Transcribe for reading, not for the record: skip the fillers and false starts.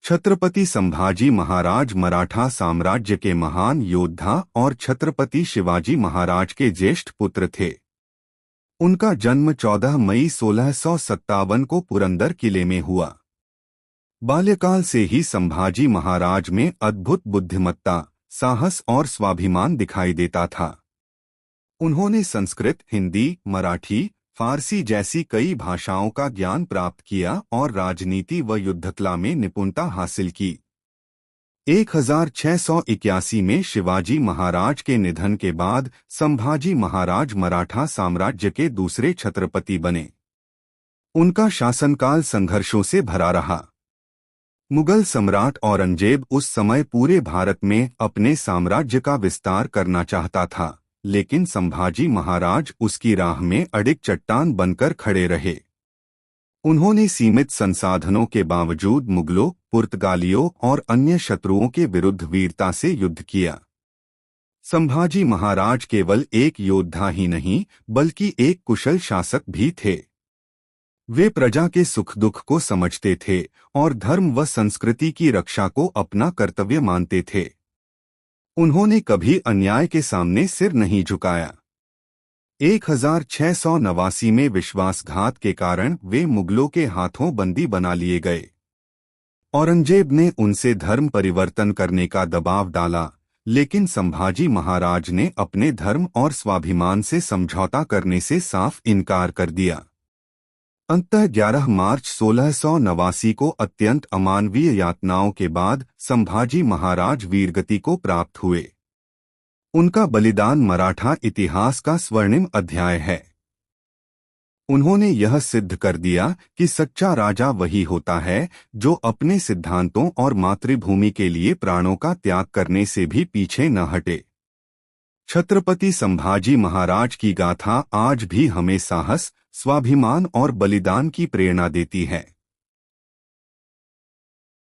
छत्रपति संभाजी महाराज मराठा साम्राज्य के महान योद्धा और छत्रपति शिवाजी महाराज के ज्येष्ठ पुत्र थे। उनका जन्म 14 मई 1657 को पुरंदर किले में हुआ। बाल्यकाल से ही संभाजी महाराज में अद्भुत बुद्धिमत्ता, साहस और स्वाभिमान दिखाई देता था। उन्होंने संस्कृत, हिंदी, मराठी, फारसी जैसी कई भाषाओं का ज्ञान प्राप्त किया और राजनीति व युद्धकला में निपुणता हासिल की। 1681 में शिवाजी महाराज के निधन के बाद संभाजी महाराज मराठा साम्राज्य के दूसरे छत्रपति बने। उनका शासनकाल संघर्षों से भरा रहा। मुगल सम्राट औरंगजेब उस समय पूरे भारत में अपने साम्राज्य का विस्तार करना चाहता था, लेकिन संभाजी महाराज उसकी राह में अडिग चट्टान बनकर खड़े रहे। उन्होंने सीमित संसाधनों के बावजूद मुगलों, पुर्तगालियों और अन्य शत्रुओं के विरुद्ध वीरता से युद्ध किया। संभाजी महाराज केवल एक योद्धा ही नहीं, बल्कि एक कुशल शासक भी थे। वे प्रजा के सुख दुख को समझते थे और धर्म व संस्कृति की रक्षा को अपना कर्तव्य मानते थे। उन्होंने कभी अन्याय के सामने सिर नहीं झुकाया। 1689 में विश्वासघात के कारण वे मुगलों के हाथों बंदी बना लिए गए। औरंगजेब ने उनसे धर्म परिवर्तन करने का दबाव डाला, लेकिन संभाजी महाराज ने अपने धर्म और स्वाभिमान से समझौता करने से साफ इनकार कर दिया। अंततः 11 मार्च 1689 को अत्यंत अमानवीय यातनाओं के बाद संभाजी महाराज वीरगति को प्राप्त हुए। उनका बलिदान मराठा इतिहास का स्वर्णिम अध्याय है। उन्होंने यह सिद्ध कर दिया कि सच्चा राजा वही होता है जो अपने सिद्धांतों और मातृभूमि के लिए प्राणों का त्याग करने से भी पीछे न हटे। छत्रपति संभाजी महाराज की गाथा आज भी हमें साहस, स्वाभिमान और बलिदान की प्रेरणा देती है।